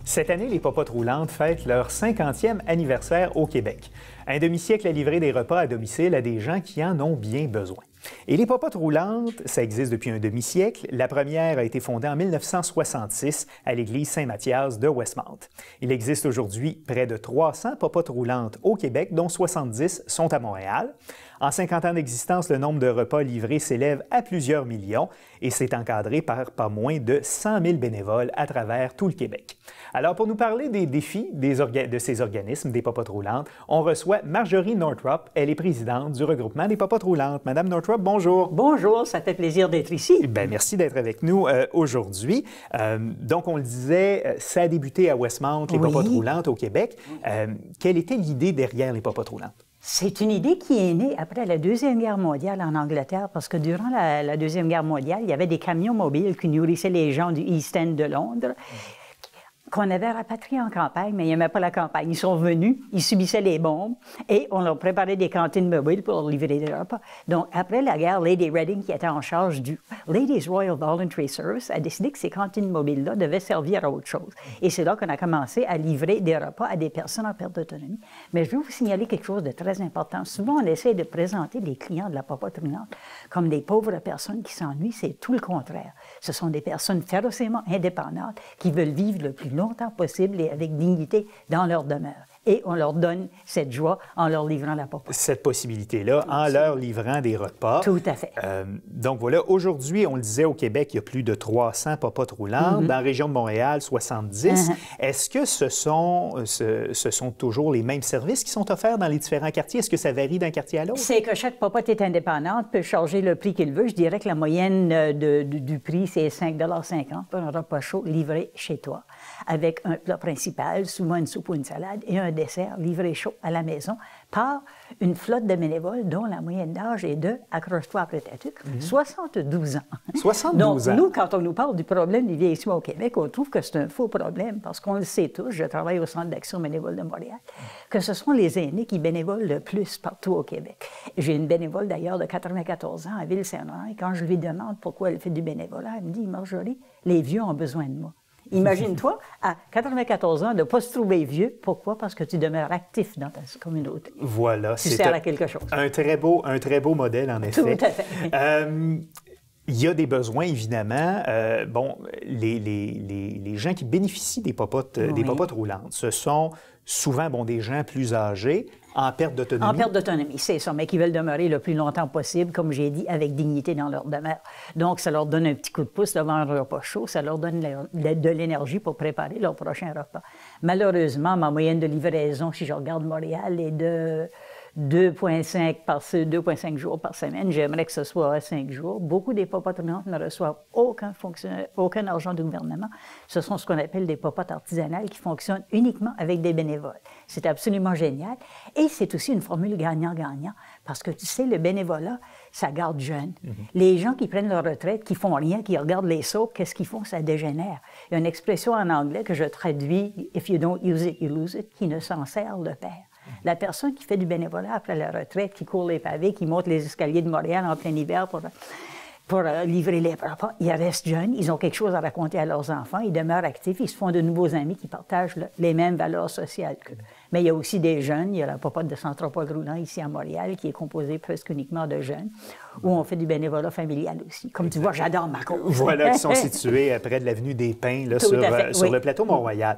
Cette année, les Popotes roulantes fêtent leur 50e anniversaire au Québec. Un demi-siècle à livrer des repas à domicile à des gens qui en ont bien besoin. Et les Popotes roulantes, ça existe depuis un demi-siècle. La première a été fondée en 1966 à l'église Saint-Mathias de Westmount. Il existe aujourd'hui près de 300 Popotes roulantes au Québec, dont 70 sont à Montréal. En 50 ans d'existence, le nombre de repas livrés s'élève à plusieurs millions et c'est encadré par pas moins de 100 000 bénévoles à travers tout le Québec. Alors, pour nous parler des défis de ces organismes, des Popotes roulantes, on reçoit Marjorie Northrup. Elle est présidente du regroupement des Popotes roulantes. Madame Northrup, bonjour. Bonjour, ça fait plaisir d'être ici. Bien, merci d'être avec nous aujourd'hui. Donc, on le disait, ça a débuté à Westmount, les Popotes roulantes au Québec. Quelle était l'idée derrière les Popotes roulantes? C'est une idée qui est née après la Deuxième Guerre mondiale en Angleterre, parce que durant la Deuxième Guerre mondiale, il y avait des camions mobiles qui nourrissaient les gens du East End de Londres, qu'on avait rapatriés en campagne, mais ils n'aimaient pas la campagne. Ils sont venus, ils subissaient les bombes, et on leur préparait des cantines mobiles pour leur livrer des repas. Donc, après la guerre, Lady Reading, qui était en charge du Ladies Royal Voluntary Service, a décidé que ces cantines mobiles-là devaient servir à autre chose. Et c'est là qu'on a commencé à livrer des repas à des personnes en perte d'autonomie. Mais je veux vous signaler quelque chose de très important. Souvent, on essaie de présenter les clients de la Popote roulante comme des pauvres personnes qui s'ennuient. C'est tout le contraire. Ce sont des personnes férocement indépendantes qui veulent vivre le plus longtemps possible et avec dignité dans leur demeure. Et on leur donne cette joie en leur livrant la popote. Cette possibilité-là, en leur livrant des repas. Tout à fait. Donc voilà, aujourd'hui, on le disait, au Québec, il y a plus de 300 Popotes roulantes. Dans la région de Montréal, 70. Est-ce que ce sont toujours les mêmes services qui sont offerts dans les différents quartiers? Est-ce que ça varie d'un quartier à l'autre? C'est que chaque popote est indépendante, peut charger le prix qu'il veut. Je dirais que la moyenne du prix, c'est 5,50 $ pour un repas chaud livré chez toi, avec un plat principal, souvent une soupe ou une salade, et un dessert livré chaud à la maison par une flotte de bénévoles dont la moyenne d'âge est de, accroche-toi après ta tuque, 72 ans. 72 ans. Donc, nous, quand on nous parle du problème du vieillissement au Québec, on trouve que c'est un faux problème, parce qu'on le sait tous, je travaille au Centre d'action bénévole de Montréal, que ce sont les aînés qui bénévolent le plus partout au Québec. J'ai une bénévole d'ailleurs de 94 ans à Ville-Saint-Laurent, et quand je lui demande pourquoi elle fait du bénévolat, elle me dit « Marjorie, les vieux ont besoin de moi ». Imagine-toi, à 94 ans, de ne pas se trouver vieux. Pourquoi? Parce que tu demeures actif dans ta communauté. Voilà. Tu sers à quelque chose. Un très beau modèle, en effet. Tout à fait. Il y a des besoins, évidemment. Bon, les gens qui bénéficient des popotes roulantes, ce sont souvent des gens plus âgés, en perte d'autonomie. En perte d'autonomie, c'est ça, mais qui veulent demeurer le plus longtemps possible, comme j'ai dit, avec dignité dans leur demeure. Donc, ça leur donne un petit coup de pouce devant un repas chaud, ça leur donne de l'énergie pour préparer leur prochain repas. Malheureusement, ma moyenne de livraison, si je regarde Montréal, est de 2,5 jours par semaine. J'aimerais que ce soit à 5 jours. Beaucoup des popotes roulantes ne reçoivent aucun argent du gouvernement. Ce sont ce qu'on appelle des popotes artisanales qui fonctionnent uniquement avec des bénévoles. C'est absolument génial. Et c'est aussi une formule gagnant-gagnant parce que, tu sais, le bénévolat, ça garde jeune. Les gens qui prennent leur retraite, qui font rien, qui regardent les soaps, qu'est-ce qu'ils font? Ça dégénère. Il y a une expression en anglais que je traduis « if you don't use it, you lose it », qui ne s'en sert le père. La personne qui fait du bénévolat après la retraite, qui court les pavés, qui monte les escaliers de Montréal en plein hiver pour livrer les repas, ils restent jeunes, ils ont quelque chose à raconter à leurs enfants, ils demeurent actifs, ils se font de nouveaux amis qui partagent les mêmes valeurs sociales qu'eux. Mais il y a aussi des jeunes, il y a la popote de Centropole roulant ici à Montréal, qui est composée presque uniquement de jeunes, où on fait du bénévolat familial aussi. Comme tu vois, j'adore ma cause. Voilà, qui sont situés près de l'avenue des Pins, là, sur le plateau Mont-Royal.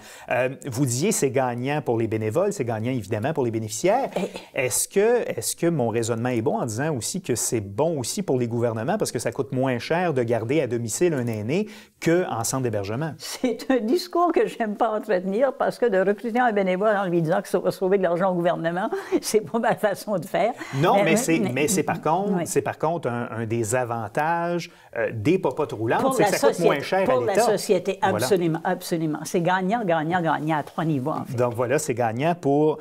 Vous disiez, c'est gagnant pour les bénévoles, c'est gagnant évidemment pour les bénéficiaires. Est-ce que mon raisonnement est bon en disant aussi que c'est bon aussi pour les gouvernements parce que ça coûte moins cher de garder à domicile un aîné qu'en centre d'hébergement? C'est un discours que je n'aime pas entretenir parce que de recruter un bénévole en lui disant que ça va sauver de l'argent au gouvernement, c'est pas ma façon de faire. Non, mais c'est par contre un des avantages des popotes roulantes, c'est que ça coûte moins cher à l'État. Pour la société, absolument, absolument. C'est gagnant, gagnant, gagnant à 3 niveaux, en fait. Donc voilà, c'est gagnant pour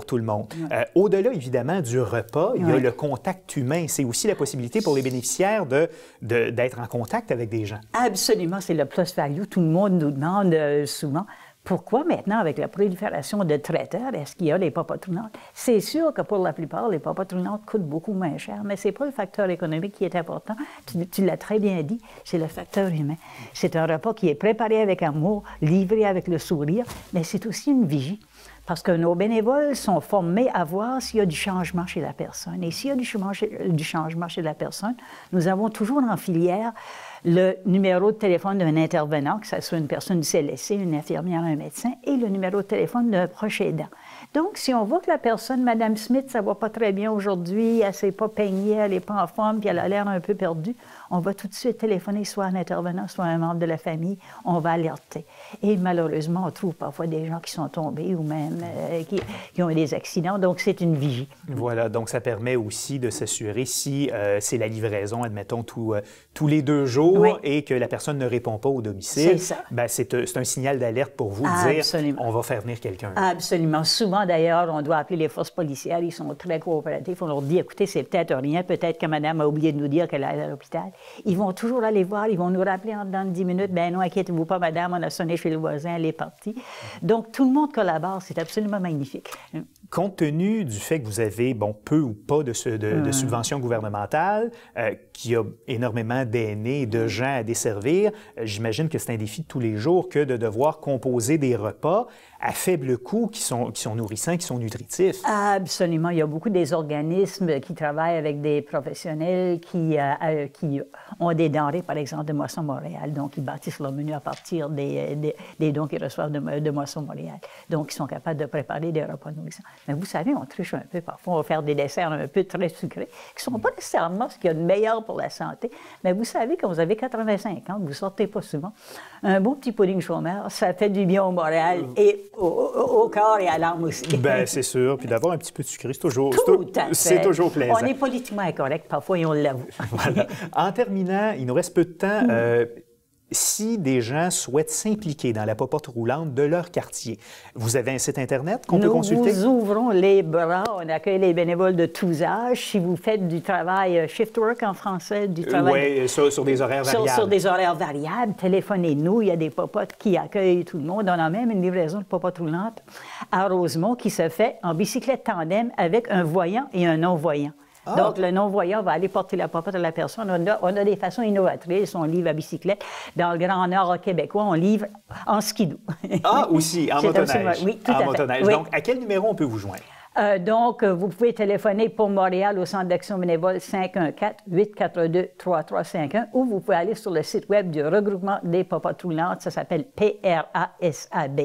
tout le monde. Au-delà, évidemment, du repas, il y a le contact humain. C'est aussi la possibilité pour les bénéficiaires d'être en contact avec des gens. Absolument, c'est le plus value. Tout le monde nous demande souvent Pourquoi maintenant, avec la prolifération de traiteurs, est-ce qu'il y a des popotes roulantes? C'est sûr que pour la plupart, les popotes roulantes coûtent beaucoup moins cher, mais ce n'est pas le facteur économique qui est important. Tu l'as très bien dit, c'est le facteur humain. C'est un repas qui est préparé avec amour, livré avec le sourire, mais c'est aussi une vigie. Parce que nos bénévoles sont formés à voir s'il y a du changement chez la personne. Et s'il y a du changement chez la personne, nous avons toujours en filière le numéro de téléphone d'un intervenant, que ce soit une personne du CLSC, une infirmière, un médecin, et le numéro de téléphone d'un proche aidant. Donc, si on voit que la personne, Mme Smith, ça ne va pas très bien aujourd'hui, elle ne s'est pas peignée, elle n'est pas en forme, puis elle a l'air un peu perdue, on va tout de suite téléphoner soit à un intervenant, soit à un membre de la famille, on va alerter. Et malheureusement, on trouve parfois des gens qui sont tombés ou même qui ont eu des accidents, donc c'est une vigie. Voilà, donc ça permet aussi de s'assurer si c'est la livraison, admettons, tous les 2 jours oui. et que la personne ne répond pas au domicile. C'est ça. Ben, c'est un signal d'alerte pour vous de dire on va faire venir quelqu'un. Absolument. Souvent, d'ailleurs, on doit appeler les forces policières. Ils sont très coopératifs. On leur dit, écoutez, c'est peut-être rien. Peut-être que madame a oublié de nous dire qu'elle est à l'hôpital. Ils vont toujours aller voir. Ils vont nous rappeler en dedans de 10 minutes. Ben non, inquiétez-vous pas, madame, on a sonné chez le voisin, elle est partie. Donc, tout le monde collabore. C'est absolument magnifique. Compte tenu du fait que vous avez, peu ou pas de subventions gouvernementales, qu'il y a énormément d'aînés et de gens à desservir, j'imagine que c'est un défi de tous les jours que de devoir composer des repas à faible coût qui sont nourrissants, qui sont nutritifs. Absolument. Il y a beaucoup des organismes qui travaillent avec des professionnels qui ont des denrées, par exemple, de Moisson Montréal. Donc, ils bâtissent leur menu à partir des dons qu'ils reçoivent de Moisson Montréal. Donc, ils sont capables de préparer des repas nourrissants. Mais vous savez, on triche un peu. Parfois, on va faire des desserts un peu très sucrés, qui ne sont pas nécessairement ce qu'il y a de meilleur pour la santé. Mais vous savez, quand vous avez 85 ans, vous ne sortez pas souvent, un beau petit pudding chômeur, ça fait du bien au moral et au corps et à l'âme aussi. Bien, c'est sûr. Puis d'avoir un petit peu de sucré, c'est toujours plaisant. On est politiquement incorrect parfois et on l'avoue. Voilà. En terminant, il nous reste peu de temps. Si des gens souhaitent s'impliquer dans la popote roulante de leur quartier, vous avez un site Internet qu'on peut consulter? Nous ouvrons les bras. On accueille les bénévoles de tous âges. Si vous faites du travail shift work en français, du travail... Oui, sur des horaires variables. Sur des horaires variables, téléphonez-nous. Il y a des popotes qui accueillent tout le monde. On a même une livraison de popote roulante à Rosemont qui se fait en bicyclette tandem avec un voyant et un non-voyant. Ah. Donc, le non-voyant va aller porter la popote à la personne. On a des façons innovatrices. On livre à bicyclette. Dans le Grand Nord québécois, on livre en skidoo. Ah, aussi, en motoneige. Oui, tout à fait. Motoneige. Oui. Donc, à quel numéro on peut vous joindre? Donc, vous pouvez téléphoner pour Montréal au Centre d'action bénévole 514-842-3351 ou vous pouvez aller sur le site web du regroupement des popotes roulantes. Ça s'appelle PRASAB.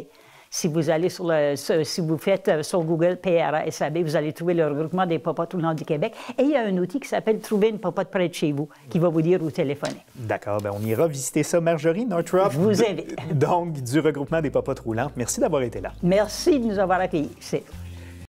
Si vous allez si vous faites sur Google PRASAB, vous allez trouver le regroupement des popotes roulantes du Québec. Et il y a un outil qui s'appelle Trouver une popote près de chez vous, qui va vous dire où téléphoner. D'accord. Bien, on ira visiter ça. Marjorie Northrup. Je vous invite. Donc, du regroupement des popotes roulantes. Merci d'avoir été là. Merci de nous avoir accueillis.